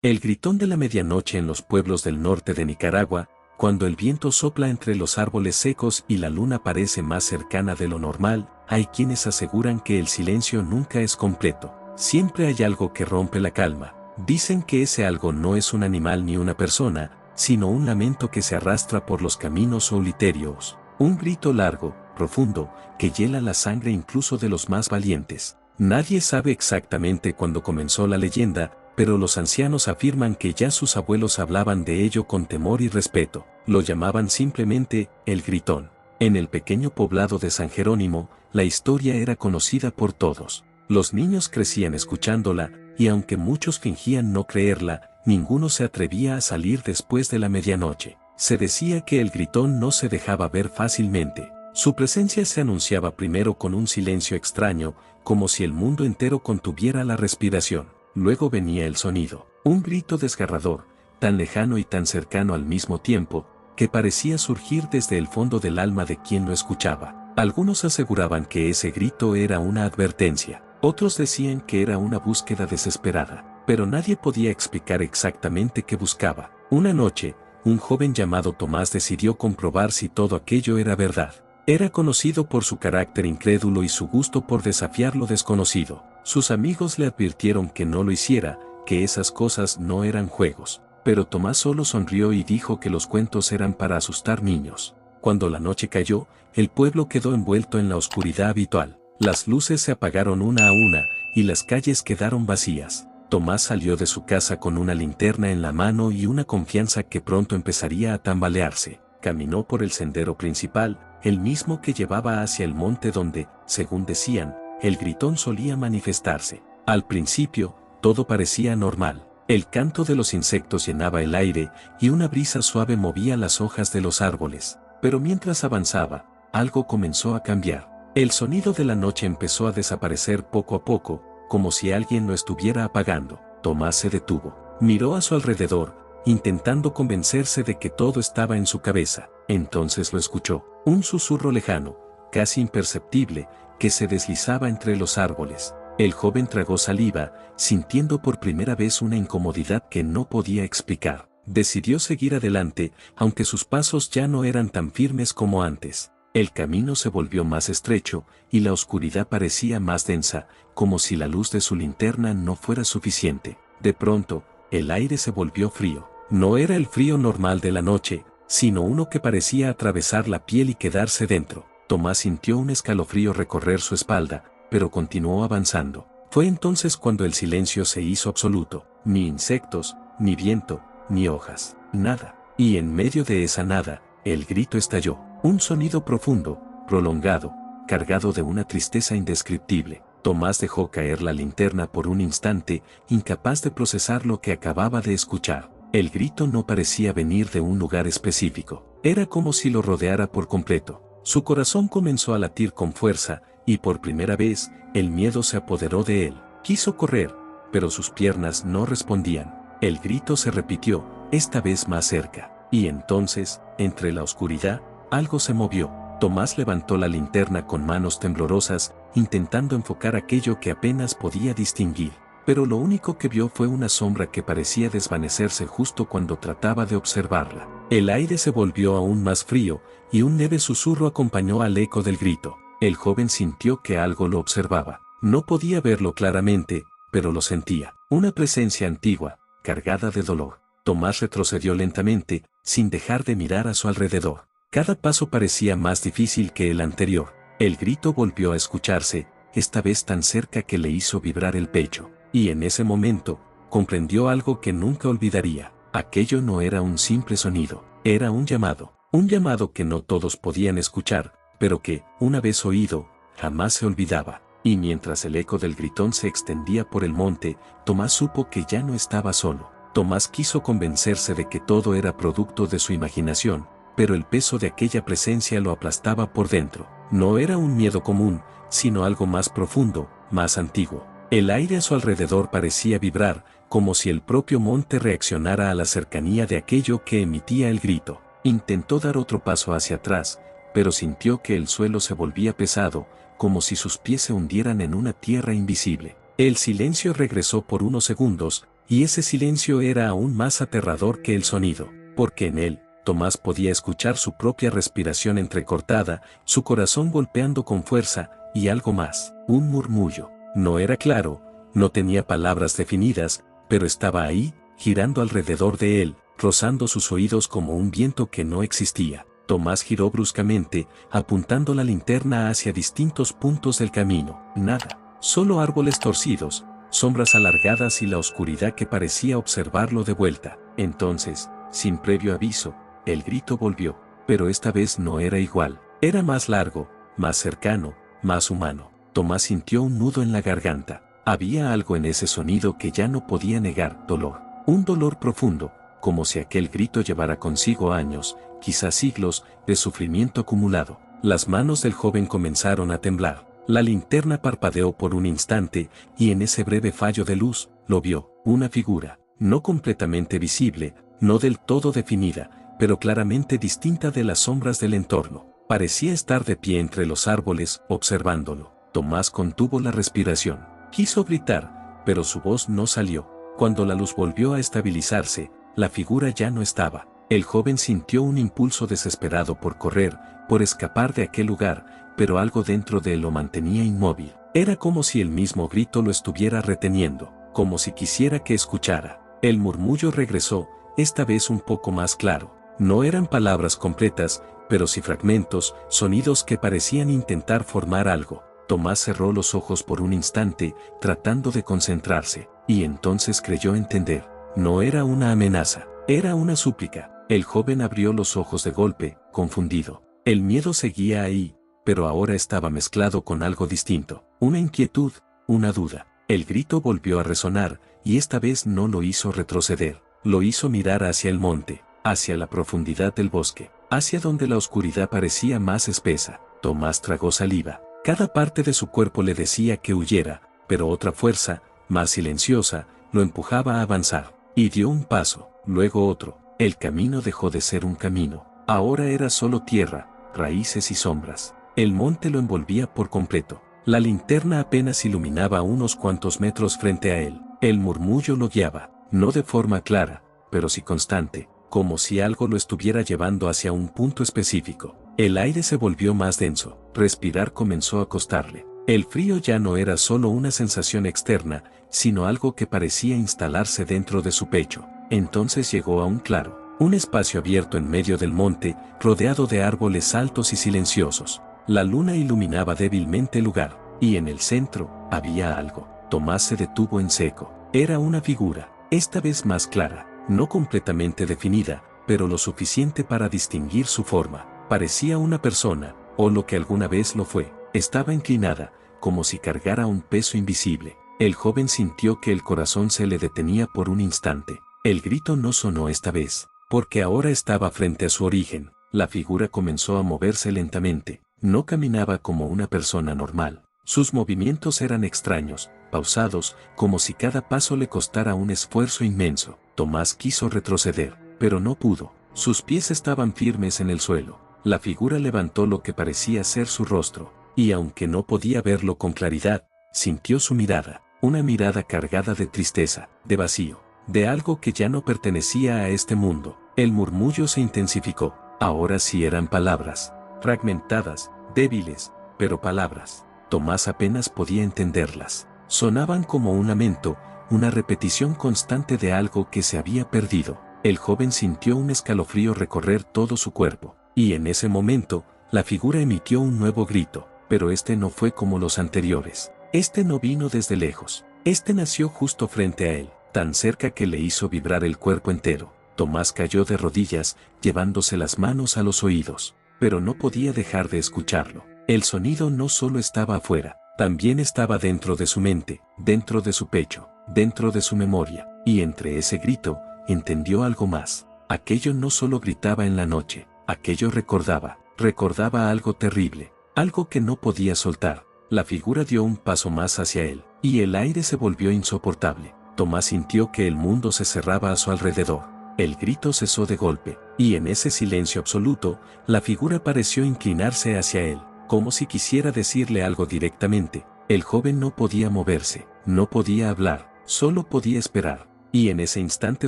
El gritón de la medianoche en los pueblos del norte de Nicaragua, cuando el viento sopla entre los árboles secos y la luna parece más cercana de lo normal, hay quienes aseguran que el silencio nunca es completo. Siempre hay algo que rompe la calma. Dicen que ese algo no es un animal ni una persona, sino un lamento que se arrastra por los caminos solitarios. Un grito largo, profundo, que hiela la sangre incluso de los más valientes. Nadie sabe exactamente cuándo comenzó la leyenda, pero los ancianos afirman que ya sus abuelos hablaban de ello con temor y respeto. Lo llamaban simplemente el gritón. En el pequeño poblado de San Jerónimo, la historia era conocida por todos. Los niños crecían escuchándola, y aunque muchos fingían no creerla, ninguno se atrevía a salir después de la medianoche. Se decía que el gritón no se dejaba ver fácilmente. Su presencia se anunciaba primero con un silencio extraño, como si el mundo entero contuviera la respiración. Luego venía el sonido, un grito desgarrador, tan lejano y tan cercano al mismo tiempo, que parecía surgir desde el fondo del alma de quien lo escuchaba. Algunos aseguraban que ese grito era una advertencia, otros decían que era una búsqueda desesperada, pero nadie podía explicar exactamente qué buscaba. Una noche, un joven llamado Tomás decidió comprobar si todo aquello era verdad. Era conocido por su carácter incrédulo y su gusto por desafiar lo desconocido. Sus amigos le advirtieron que no lo hiciera, que esas cosas no eran juegos. Pero Tomás solo sonrió y dijo que los cuentos eran para asustar niños. Cuando la noche cayó, el pueblo quedó envuelto en la oscuridad habitual. Las luces se apagaron una a una, y las calles quedaron vacías. Tomás salió de su casa con una linterna en la mano y una confianza que pronto empezaría a tambalearse. Caminó por el sendero principal, el mismo que llevaba hacia el monte donde, según decían, el gritón solía manifestarse. Al principio, todo parecía normal. El canto de los insectos llenaba el aire y una brisa suave movía las hojas de los árboles. Pero mientras avanzaba, algo comenzó a cambiar. El sonido de la noche empezó a desaparecer poco a poco, como si alguien lo estuviera apagando. Tomás se detuvo. Miró a su alrededor, intentando convencerse de que todo estaba en su cabeza. Entonces lo escuchó. Un susurro lejano, casi imperceptible, que se deslizaba entre los árboles. El joven tragó saliva, sintiendo por primera vez una incomodidad que no podía explicar. Decidió seguir adelante, aunque sus pasos ya no eran tan firmes como antes. El camino se volvió más estrecho, y la oscuridad parecía más densa, como si la luz de su linterna no fuera suficiente. De pronto, el aire se volvió frío. No era el frío normal de la noche, sino uno que parecía atravesar la piel y quedarse dentro. Tomás sintió un escalofrío recorrer su espalda, pero continuó avanzando. Fue entonces cuando el silencio se hizo absoluto. Ni insectos, ni viento, ni hojas, nada. Y en medio de esa nada, el grito estalló. Un sonido profundo, prolongado, cargado de una tristeza indescriptible. Tomás dejó caer la linterna por un instante, incapaz de procesar lo que acababa de escuchar. El grito no parecía venir de un lugar específico. Era como si lo rodeara por completo. Su corazón comenzó a latir con fuerza, y por primera vez, el miedo se apoderó de él. Quiso correr, pero sus piernas no respondían. El grito se repitió, esta vez más cerca. Y entonces, entre la oscuridad, algo se movió. Tomás levantó la linterna con manos temblorosas, intentando enfocar aquello que apenas podía distinguir. Pero lo único que vio fue una sombra que parecía desvanecerse justo cuando trataba de observarla. El aire se volvió aún más frío, y un leve susurro acompañó al eco del grito. El joven sintió que algo lo observaba. No podía verlo claramente, pero lo sentía. Una presencia antigua, cargada de dolor. Tomás retrocedió lentamente, sin dejar de mirar a su alrededor. Cada paso parecía más difícil que el anterior. El grito volvió a escucharse, esta vez tan cerca que le hizo vibrar el pecho. Y en ese momento, comprendió algo que nunca olvidaría. Aquello no era un simple sonido, era un llamado que no todos podían escuchar, pero que, una vez oído, jamás se olvidaba. Y mientras el eco del gritón se extendía por el monte, Tomás supo que ya no estaba solo. Tomás quiso convencerse de que todo era producto de su imaginación, pero el peso de aquella presencia lo aplastaba por dentro. No era un miedo común, sino algo más profundo, más antiguo. El aire a su alrededor parecía vibrar, como si el propio monte reaccionara a la cercanía de aquello que emitía el grito. Intentó dar otro paso hacia atrás, pero sintió que el suelo se volvía pesado, como si sus pies se hundieran en una tierra invisible. El silencio regresó por unos segundos, y ese silencio era aún más aterrador que el sonido, porque en él, Tomás podía escuchar su propia respiración entrecortada, su corazón golpeando con fuerza, y algo más, un murmullo. No era claro, no tenía palabras definidas, pero estaba ahí, girando alrededor de él, rozando sus oídos como un viento que no existía. Tomás giró bruscamente, apuntando la linterna hacia distintos puntos del camino. Nada, solo árboles torcidos, sombras alargadas y la oscuridad que parecía observarlo de vuelta. Entonces, sin previo aviso, el grito volvió, pero esta vez no era igual. Era más largo, más cercano, más humano. Tomás sintió un nudo en la garganta. Había algo en ese sonido que ya no podía negar: dolor. Un dolor profundo, como si aquel grito llevara consigo años, quizás siglos, de sufrimiento acumulado. Las manos del joven comenzaron a temblar. La linterna parpadeó por un instante, y en ese breve fallo de luz, lo vio, una figura, no completamente visible, no del todo definida, pero claramente distinta de las sombras del entorno. Parecía estar de pie entre los árboles, observándolo. Tomás contuvo la respiración. Quiso gritar, pero su voz no salió. Cuando la luz volvió a estabilizarse, la figura ya no estaba. El joven sintió un impulso desesperado por correr, por escapar de aquel lugar, pero algo dentro de él lo mantenía inmóvil. Era como si el mismo grito lo estuviera reteniendo, como si quisiera que escuchara. El murmullo regresó, esta vez un poco más claro. No eran palabras completas, pero sí fragmentos, sonidos que parecían intentar formar algo. Tomás cerró los ojos por un instante, tratando de concentrarse, y entonces creyó entender. No era una amenaza, era una súplica. El joven abrió los ojos de golpe, confundido. El miedo seguía ahí, pero ahora estaba mezclado con algo distinto. Una inquietud, una duda. El grito volvió a resonar, y esta vez no lo hizo retroceder. Lo hizo mirar hacia el monte, hacia la profundidad del bosque, hacia donde la oscuridad parecía más espesa. Tomás tragó saliva. Cada parte de su cuerpo le decía que huyera, pero otra fuerza, más silenciosa, lo empujaba a avanzar. Y dio un paso, luego otro. El camino dejó de ser un camino. Ahora era solo tierra, raíces y sombras. El monte lo envolvía por completo. La linterna apenas iluminaba unos cuantos metros frente a él. El murmullo lo guiaba, no de forma clara, pero sí constante, como si algo lo estuviera llevando hacia un punto específico. El aire se volvió más denso, respirar comenzó a costarle. El frío ya no era solo una sensación externa, sino algo que parecía instalarse dentro de su pecho. Entonces llegó a un claro, un espacio abierto en medio del monte, rodeado de árboles altos y silenciosos. La luna iluminaba débilmente el lugar, y en el centro, había algo. Tomás se detuvo en seco. Era una figura, esta vez más clara, no completamente definida, pero lo suficiente para distinguir su forma. Parecía una persona, o lo que alguna vez lo fue. Estaba inclinada, como si cargara un peso invisible. El joven sintió que el corazón se le detenía por un instante. El grito no sonó esta vez, porque ahora estaba frente a su origen. La figura comenzó a moverse lentamente. No caminaba como una persona normal. Sus movimientos eran extraños, pausados, como si cada paso le costara un esfuerzo inmenso. Tomás quiso retroceder, pero no pudo. Sus pies estaban firmes en el suelo. La figura levantó lo que parecía ser su rostro, y aunque no podía verlo con claridad, sintió su mirada, una mirada cargada de tristeza, de vacío, de algo que ya no pertenecía a este mundo. El murmullo se intensificó. Ahora sí eran palabras, fragmentadas, débiles, pero palabras. Tomás apenas podía entenderlas. Sonaban como un lamento, una repetición constante de algo que se había perdido. El joven sintió un escalofrío recorrer todo su cuerpo, y en ese momento, la figura emitió un nuevo grito, pero este no fue como los anteriores. Este no vino desde lejos. Este nació justo frente a él, tan cerca que le hizo vibrar el cuerpo entero. Tomás cayó de rodillas, llevándose las manos a los oídos, pero no podía dejar de escucharlo. El sonido no solo estaba afuera, también estaba dentro de su mente, dentro de su pecho, dentro de su memoria, y entre ese grito, entendió algo más. Aquello no solo gritaba en la noche, aquello recordaba algo terrible, algo que no podía soltar. La figura dio un paso más hacia él, y el aire se volvió insoportable. Tomás sintió que el mundo se cerraba a su alrededor. El grito cesó de golpe, y en ese silencio absoluto, la figura pareció inclinarse hacia él, como si quisiera decirle algo directamente. El joven no podía moverse, no podía hablar, solo podía esperar. y en ese instante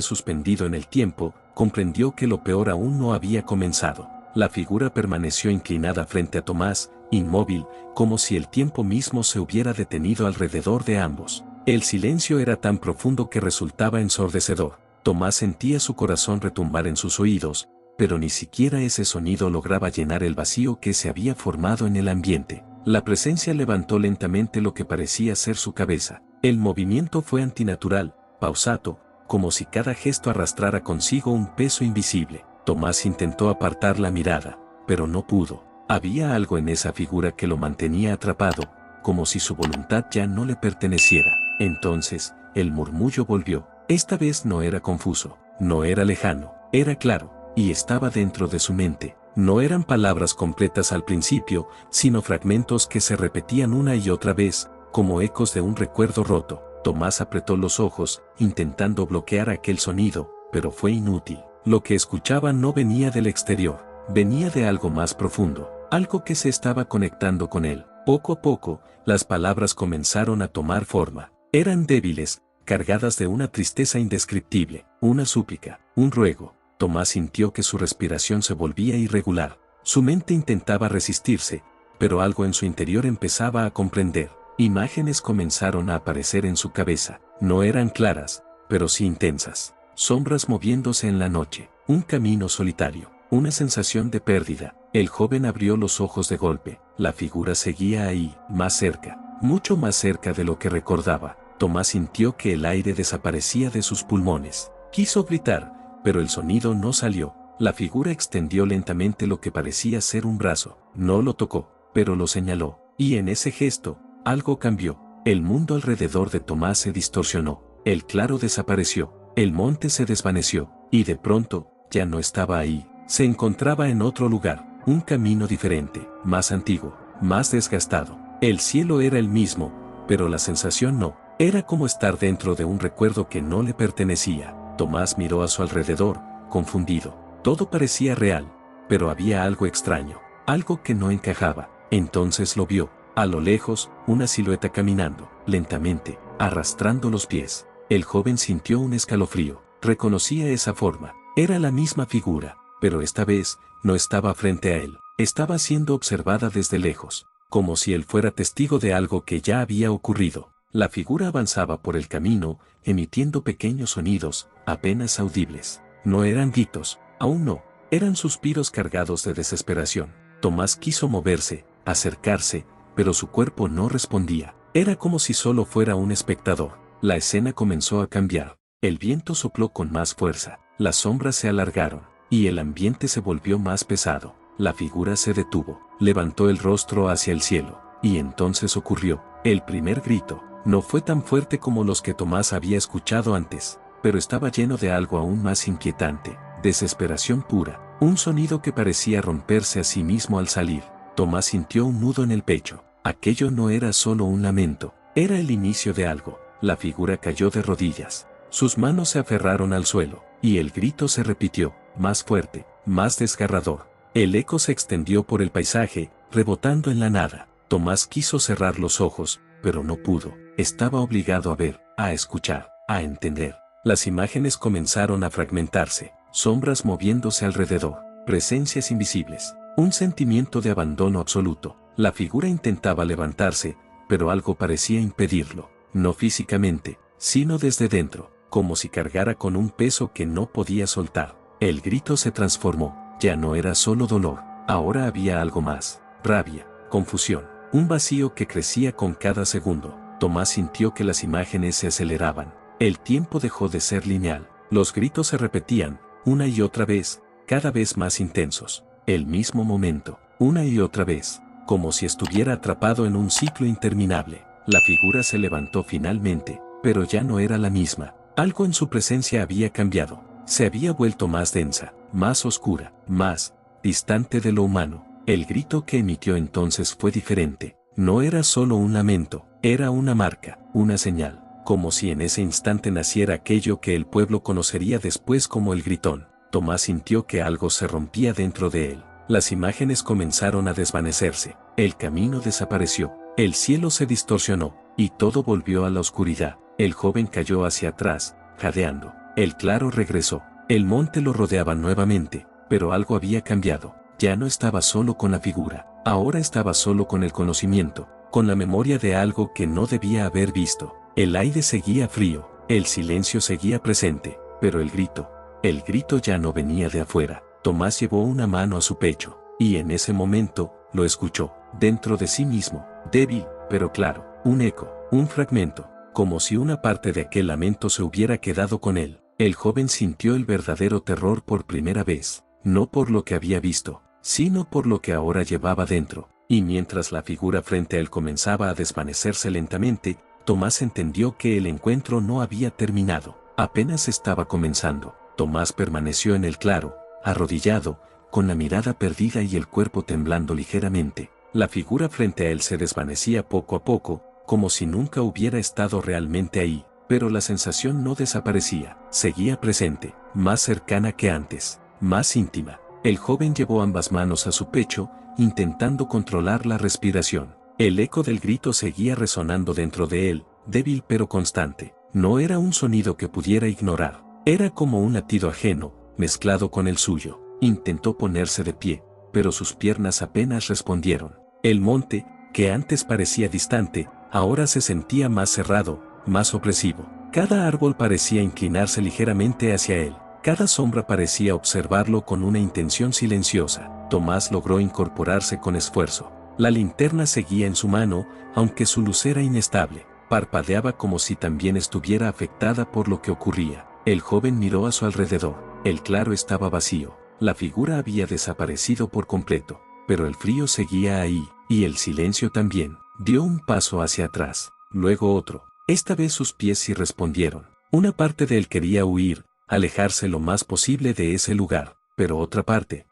suspendido en el tiempo, comprendió que lo peor aún no había comenzado. La figura permaneció inclinada frente a Tomás, inmóvil, como si el tiempo mismo se hubiera detenido alrededor de ambos. El silencio era tan profundo que resultaba ensordecedor. Tomás sentía su corazón retumbar en sus oídos, pero ni siquiera ese sonido lograba llenar el vacío que se había formado en el ambiente. La presencia levantó lentamente lo que parecía ser su cabeza. El movimiento fue antinatural, pausado, como si cada gesto arrastrara consigo un peso invisible. Tomás intentó apartar la mirada, pero no pudo. Había algo en esa figura que lo mantenía atrapado, como si su voluntad ya no le perteneciera. Entonces, el murmullo volvió. Esta vez no era confuso, no era lejano, era claro, y estaba dentro de su mente. No eran palabras completas al principio, sino fragmentos que se repetían una y otra vez, como ecos de un recuerdo roto. Tomás apretó los ojos, intentando bloquear aquel sonido, pero fue inútil. Lo que escuchaba no venía del exterior, venía de algo más profundo, algo que se estaba conectando con él. Poco a poco, las palabras comenzaron a tomar forma. Eran débiles, cargadas de una tristeza indescriptible, una súplica, un ruego. Tomás sintió que su respiración se volvía irregular. Su mente intentaba resistirse, pero algo en su interior empezaba a comprender. Imágenes comenzaron a aparecer en su cabeza. No eran claras, pero sí intensas. Sombras moviéndose en la noche, un camino solitario, una sensación de pérdida. El joven abrió los ojos de golpe. La figura seguía ahí, más cerca, mucho más cerca de lo que recordaba. Tomás sintió que el aire desaparecía de sus pulmones. Quiso gritar, pero el sonido no salió. La figura extendió lentamente lo que parecía ser un brazo. No lo tocó, pero lo señaló. Y en ese gesto, algo cambió. El mundo alrededor de Tomás se distorsionó. El claro desapareció. El monte se desvaneció. Y de pronto, ya no estaba ahí. Se encontraba en otro lugar. Un camino diferente, más antiguo, más desgastado. El cielo era el mismo, pero la sensación no. Era como estar dentro de un recuerdo que no le pertenecía. Tomás miró a su alrededor, confundido. Todo parecía real, pero había algo extraño, algo que no encajaba. Entonces lo vio, a lo lejos, una silueta caminando, lentamente, arrastrando los pies. El joven sintió un escalofrío. Reconocía esa forma. Era la misma figura, pero esta vez, no estaba frente a él. Estaba siendo observada desde lejos, como si él fuera testigo de algo que ya había ocurrido. La figura avanzaba por el camino, emitiendo pequeños sonidos, apenas audibles. No eran gritos, aún no, eran suspiros cargados de desesperación. Tomás quiso moverse, acercarse, pero su cuerpo no respondía. Era como si solo fuera un espectador. La escena comenzó a cambiar. El viento sopló con más fuerza, las sombras se alargaron, y el ambiente se volvió más pesado. La figura se detuvo, levantó el rostro hacia el cielo, y entonces ocurrió. El primer grito no fue tan fuerte como los que Tomás había escuchado antes, pero estaba lleno de algo aún más inquietante, desesperación pura, un sonido que parecía romperse a sí mismo al salir. Tomás sintió un nudo en el pecho. Aquello no era solo un lamento, era el inicio de algo. La figura cayó de rodillas, sus manos se aferraron al suelo, y el grito se repitió, más fuerte, más desgarrador. El eco se extendió por el paisaje, rebotando en la nada. Tomás quiso cerrar los ojos, pero no pudo. Estaba obligado a ver, a escuchar, a entender. Las imágenes comenzaron a fragmentarse, sombras moviéndose alrededor, presencias invisibles, un sentimiento de abandono absoluto. La figura intentaba levantarse, pero algo parecía impedirlo, no físicamente, sino desde dentro, como si cargara con un peso que no podía soltar. El grito se transformó, ya no era solo dolor, ahora había algo más, rabia, confusión, un vacío que crecía con cada segundo. Tomás sintió que las imágenes se aceleraban. El tiempo dejó de ser lineal. Los gritos se repetían, una y otra vez, cada vez más intensos. El mismo momento, una y otra vez, como si estuviera atrapado en un ciclo interminable. La figura se levantó finalmente, pero ya no era la misma. Algo en su presencia había cambiado. Se había vuelto más densa, más oscura, más distante de lo humano. El grito que emitió entonces fue diferente. No era solo un lamento, era una marca, una señal, como si en ese instante naciera aquello que el pueblo conocería después como el gritón. Tomás sintió que algo se rompía dentro de él. Las imágenes comenzaron a desvanecerse, el camino desapareció, el cielo se distorsionó, y todo volvió a la oscuridad. El joven cayó hacia atrás, jadeando. El claro regresó. El monte lo rodeaba nuevamente, pero algo había cambiado. Ya no estaba solo con la figura, ahora estaba solo con el conocimiento, con la memoria de algo que no debía haber visto. El aire seguía frío, el silencio seguía presente, pero el grito ya no venía de afuera. Tomás llevó una mano a su pecho, y en ese momento, lo escuchó, dentro de sí mismo, débil, pero claro, un eco, un fragmento, como si una parte de aquel lamento se hubiera quedado con él. El joven sintió el verdadero terror por primera vez, no por lo que había visto, sino por lo que ahora llevaba dentro, y mientras la figura frente a él comenzaba a desvanecerse lentamente, Tomás entendió que el encuentro no había terminado, apenas estaba comenzando. Tomás permaneció en el claro, arrodillado, con la mirada perdida y el cuerpo temblando ligeramente. La figura frente a él se desvanecía poco a poco, como si nunca hubiera estado realmente ahí, pero la sensación no desaparecía, seguía presente, más cercana que antes, más íntima. El joven llevó ambas manos a su pecho, intentando controlar la respiración. El eco del grito seguía resonando dentro de él, débil pero constante. No era un sonido que pudiera ignorar, era como un latido ajeno, mezclado con el suyo. Intentó ponerse de pie, pero sus piernas apenas respondieron. El monte, que antes parecía distante, ahora se sentía más cerrado, más opresivo. Cada árbol parecía inclinarse ligeramente hacia él. Cada sombra parecía observarlo con una intención silenciosa. Tomás logró incorporarse con esfuerzo. La linterna seguía en su mano, aunque su luz era inestable. Parpadeaba como si también estuviera afectada por lo que ocurría. El joven miró a su alrededor. El claro estaba vacío. La figura había desaparecido por completo, pero el frío seguía ahí, y el silencio también. Dio un paso hacia atrás, luego otro. Esta vez sus pies sí respondieron. Una parte de él quería huir, alejarse lo más posible de ese lugar, pero otra parte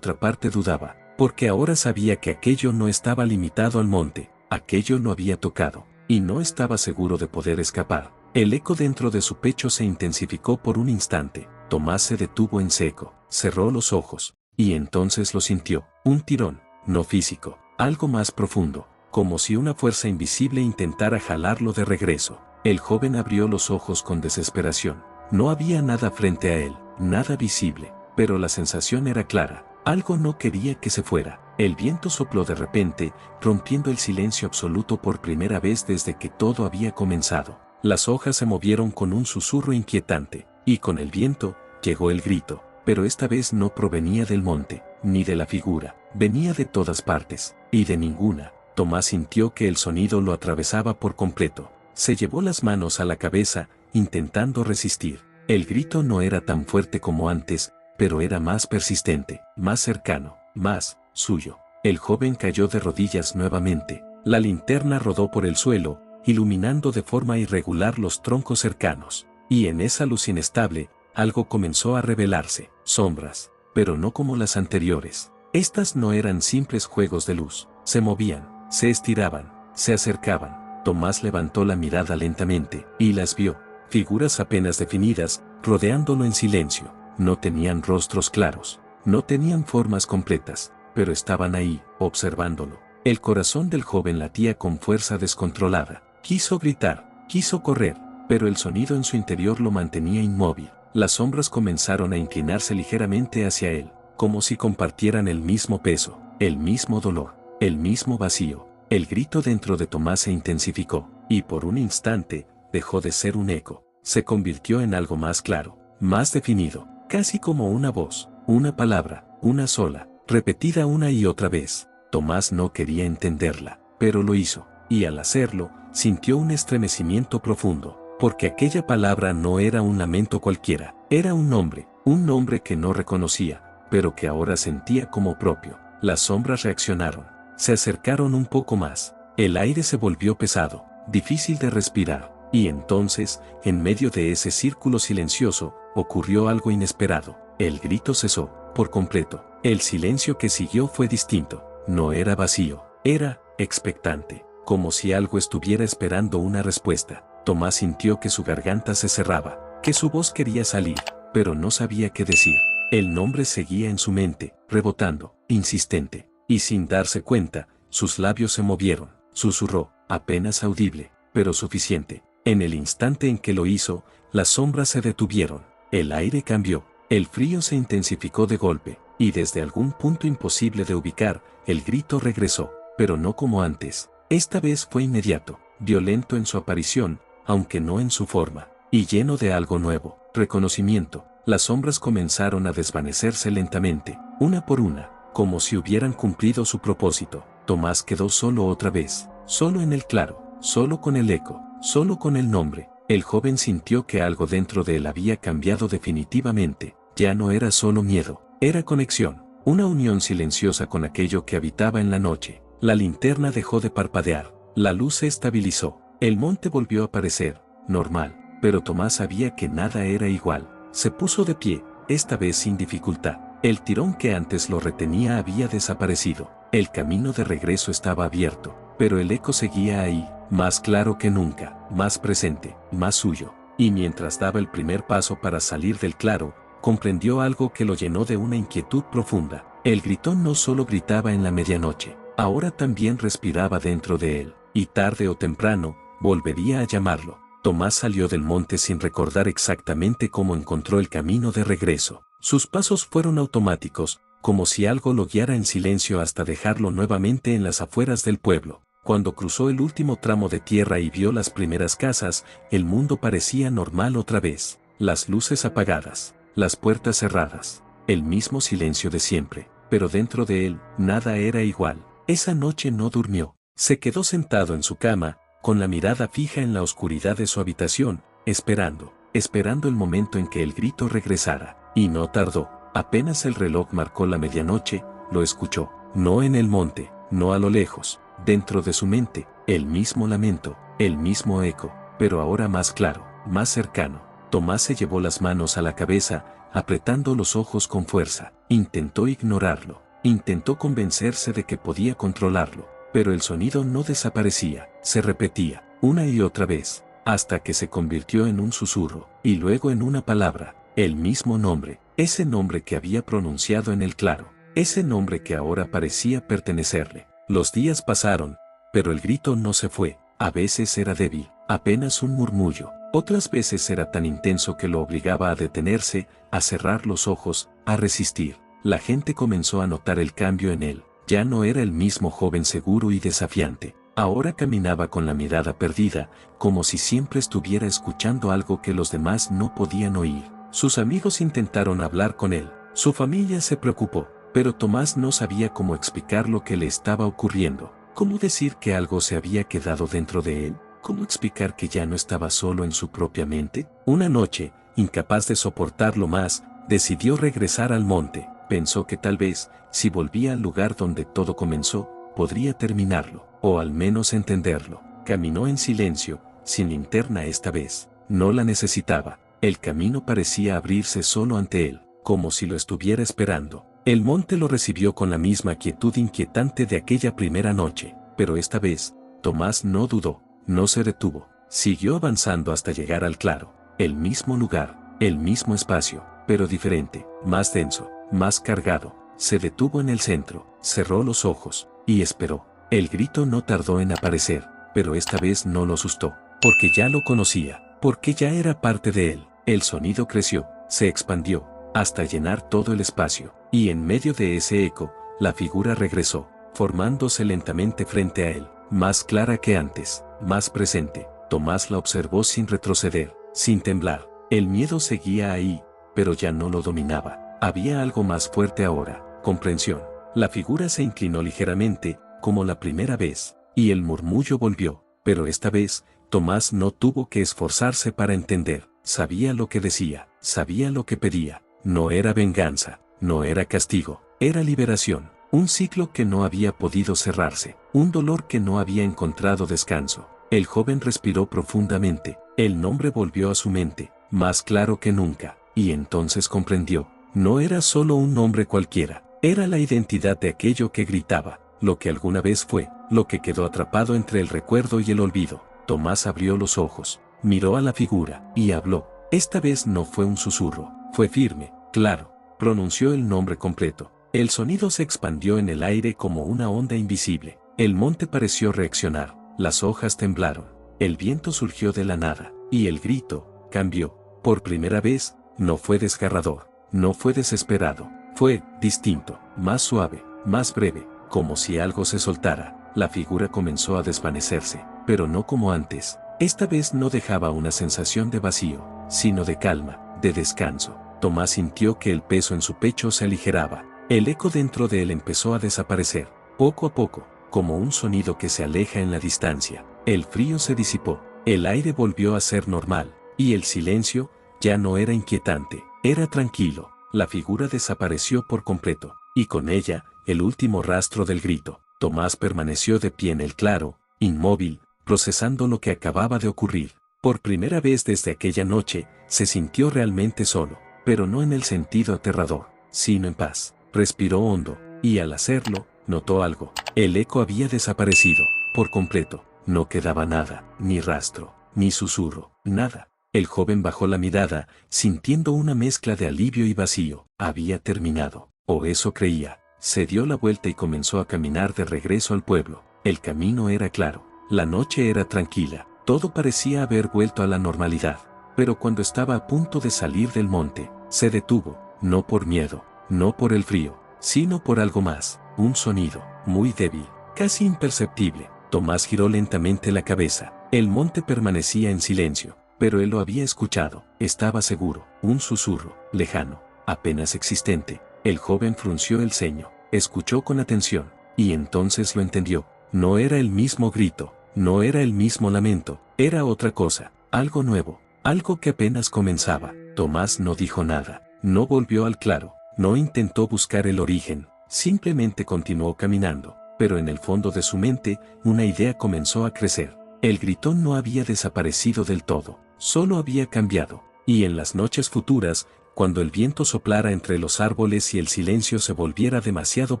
dudaba, porque ahora sabía que aquello no estaba limitado al monte, aquello lo había tocado, y no estaba seguro de poder escapar. El eco dentro de su pecho se intensificó por un instante. Tomás se detuvo en seco, cerró los ojos, y entonces lo sintió, un tirón, no físico, algo más profundo, como si una fuerza invisible intentara jalarlo de regreso. El joven abrió los ojos con desesperación. No había nada frente a él, nada visible, pero la sensación era clara, algo no quería que se fuera. El viento sopló de repente, rompiendo el silencio absoluto por primera vez desde que todo había comenzado. Las hojas se movieron con un susurro inquietante, y con el viento, llegó el grito, pero esta vez no provenía del monte, ni de la figura, venía de todas partes, y de ninguna. Tomás sintió que el sonido lo atravesaba por completo. Se llevó las manos a la cabeza, intentando resistir. El grito no era tan fuerte como antes, pero era más persistente, más cercano, más suyo. El joven cayó de rodillas nuevamente. La linterna rodó por el suelo, iluminando de forma irregular los troncos cercanos, y en esa luz inestable, algo comenzó a revelarse, sombras, pero no como las anteriores. Estas no eran simples juegos de luz, se movían, se estiraban, se acercaban. Tomás levantó la mirada lentamente, y las vio, figuras apenas definidas, rodeándolo en silencio. No tenían rostros claros, no tenían formas completas, pero estaban ahí, observándolo. El corazón del joven latía con fuerza descontrolada. Quiso gritar, quiso correr, pero el sonido en su interior lo mantenía inmóvil. Las sombras comenzaron a inclinarse ligeramente hacia él, como si compartieran el mismo peso, el mismo dolor, el mismo vacío. El grito dentro de Tomás se intensificó, y por un instante, dejó de ser un eco. Se convirtió en algo más claro, más definido, casi como una voz, una palabra, una sola, repetida una y otra vez. Tomás no quería entenderla, pero lo hizo, y al hacerlo, sintió un estremecimiento profundo, porque aquella palabra no era un lamento cualquiera, era un nombre que no reconocía, pero que ahora sentía como propio. Las sombras reaccionaron, se acercaron un poco más, el aire se volvió pesado, difícil de respirar, y entonces, en medio de ese círculo silencioso, ocurrió algo inesperado. El grito cesó, por completo. El silencio que siguió fue distinto. No era vacío, era expectante, como si algo estuviera esperando una respuesta. Tomás sintió que su garganta se cerraba, que su voz quería salir, pero no sabía qué decir. El nombre seguía en su mente, rebotando, insistente, y sin darse cuenta, sus labios se movieron. Susurró, apenas audible, pero suficiente. En el instante en que lo hizo, las sombras se detuvieron, el aire cambió, el frío se intensificó de golpe, y desde algún punto imposible de ubicar, el grito regresó, pero no como antes. Esta vez fue inmediato, violento en su aparición, aunque no en su forma, y lleno de algo nuevo, reconocimiento. Las sombras comenzaron a desvanecerse lentamente, una por una, como si hubieran cumplido su propósito. Tomás quedó solo otra vez, solo en el claro, solo con el eco, solo con el nombre. El joven sintió que algo dentro de él había cambiado definitivamente. Ya no era solo miedo, era conexión, una unión silenciosa con aquello que habitaba en la noche. La linterna dejó de parpadear, la luz se estabilizó, el monte volvió a aparecer, normal, pero Tomás sabía que nada era igual. Se puso de pie, esta vez sin dificultad. El tirón que antes lo retenía había desaparecido. El camino de regreso estaba abierto, pero el eco seguía ahí, más claro que nunca, más presente, más suyo. Y mientras daba el primer paso para salir del claro, comprendió algo que lo llenó de una inquietud profunda. El gritón no solo gritaba en la medianoche, ahora también respiraba dentro de él, y tarde o temprano, volvería a llamarlo. Tomás salió del monte sin recordar exactamente cómo encontró el camino de regreso. Sus pasos fueron automáticos, como si algo lo guiara en silencio hasta dejarlo nuevamente en las afueras del pueblo. Cuando cruzó el último tramo de tierra y vio las primeras casas, el mundo parecía normal otra vez. Las luces apagadas, las puertas cerradas, el mismo silencio de siempre, pero dentro de él, nada era igual. Esa noche no durmió. Se quedó sentado en su cama, con la mirada fija en la oscuridad de su habitación, esperando el momento en que el grito regresara. Y no tardó. Apenas el reloj marcó la medianoche, lo escuchó. No en el monte, no a lo lejos, dentro de su mente, el mismo lamento, el mismo eco, pero ahora más claro, más cercano. Tomás se llevó las manos a la cabeza, apretando los ojos con fuerza. Intentó ignorarlo, intentó convencerse de que podía controlarlo, pero el sonido no desaparecía, se repetía, una y otra vez, hasta que se convirtió en un susurro, y luego en una palabra, el mismo nombre, ese nombre que había pronunciado en el claro, ese nombre que ahora parecía pertenecerle. Los días pasaron, pero el grito no se fue. A veces era débil, apenas un murmullo, otras veces era tan intenso que lo obligaba a detenerse, a cerrar los ojos, a resistir. La gente comenzó a notar el cambio en él. Ya no era el mismo joven seguro y desafiante. Ahora caminaba con la mirada perdida, como si siempre estuviera escuchando algo que los demás no podían oír. Sus amigos intentaron hablar con él, su familia se preocupó, pero Tomás no sabía cómo explicar lo que le estaba ocurriendo. ¿Cómo decir que algo se había quedado dentro de él? ¿Cómo explicar que ya no estaba solo en su propia mente? Una noche, incapaz de soportarlo más, decidió regresar al monte. Pensó que tal vez, si volvía al lugar donde todo comenzó, podría terminarlo, o al menos entenderlo. Caminó en silencio, sin linterna esta vez. No la necesitaba. El camino parecía abrirse solo ante él, como si lo estuviera esperando. El monte lo recibió con la misma quietud inquietante de aquella primera noche, pero esta vez, Tomás no dudó, no se detuvo. Siguió avanzando hasta llegar al claro. El mismo lugar, el mismo espacio, pero diferente, más denso, más cargado. Se detuvo en el centro, cerró los ojos, y esperó. El grito no tardó en aparecer, pero esta vez no lo asustó, porque ya lo conocía, porque ya era parte de él. El sonido creció, se expandió, hasta llenar todo el espacio, y en medio de ese eco, la figura regresó, formándose lentamente frente a él, más clara que antes, más presente. Tomás la observó sin retroceder, sin temblar. El miedo seguía ahí, pero ya no lo dominaba. Había algo más fuerte ahora, comprensión. La figura se inclinó ligeramente, como la primera vez, y el murmullo volvió, pero esta vez, Tomás no tuvo que esforzarse para entender. Sabía lo que decía, sabía lo que pedía. No era venganza, no era castigo, era liberación. Un ciclo que no había podido cerrarse, un dolor que no había encontrado descanso. El joven respiró profundamente, el nombre volvió a su mente, más claro que nunca, y entonces comprendió. No era solo un nombre cualquiera, era la identidad de aquello que gritaba, lo que alguna vez fue, lo que quedó atrapado entre el recuerdo y el olvido. Tomás abrió los ojos, miró a la figura, y habló. Esta vez no fue un susurro, fue firme, claro, pronunció el nombre completo. El sonido se expandió en el aire como una onda invisible. El monte pareció reaccionar, las hojas temblaron, el viento surgió de la nada, y el grito cambió. Por primera vez, no fue desgarrador, no fue desesperado, fue distinto, más suave, más breve, como si algo se soltara. La figura comenzó a desvanecerse, pero no como antes. Esta vez no dejaba una sensación de vacío, sino de calma, de descanso. Tomás sintió que el peso en su pecho se aligeraba. El eco dentro de él empezó a desaparecer, poco a poco, como un sonido que se aleja en la distancia. El frío se disipó, el aire volvió a ser normal, y el silencio ya no era inquietante, era tranquilo. La figura desapareció por completo, y con ella, el último rastro del grito. Tomás permaneció de pie en el claro, inmóvil, procesando lo que acababa de ocurrir. Por primera vez desde aquella noche, se sintió realmente solo, pero no en el sentido aterrador, sino en paz. Respiró hondo, y al hacerlo, notó algo. El eco había desaparecido, por completo. No quedaba nada, ni rastro, ni susurro, nada. El joven bajó la mirada, sintiendo una mezcla de alivio y vacío. Había terminado, o eso creía. Se dio la vuelta y comenzó a caminar de regreso al pueblo. El camino era claro, la noche era tranquila, todo parecía haber vuelto a la normalidad. Pero cuando estaba a punto de salir del monte, se detuvo, no por miedo, no por el frío, sino por algo más, un sonido, muy débil, casi imperceptible. Tomás giró lentamente la cabeza. El monte permanecía en silencio, pero él lo había escuchado, estaba seguro, un susurro, lejano, apenas existente. El joven frunció el ceño, escuchó con atención, y entonces lo entendió. No era el mismo grito, no era el mismo lamento, era otra cosa, algo nuevo, algo que apenas comenzaba. Tomás no dijo nada, no volvió al claro, no intentó buscar el origen, simplemente continuó caminando, pero en el fondo de su mente, una idea comenzó a crecer. El gritón no había desaparecido del todo, solo había cambiado, y en las noches futuras, cuando el viento soplara entre los árboles y el silencio se volviera demasiado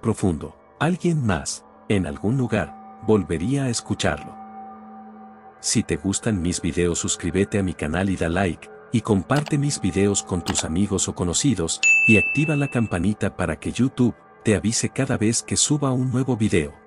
profundo, alguien más, en algún lugar, volvería a escucharlo. Si te gustan mis videos, suscríbete a mi canal y da like, y comparte mis videos con tus amigos o conocidos, y activa la campanita para que YouTube te avise cada vez que suba un nuevo video.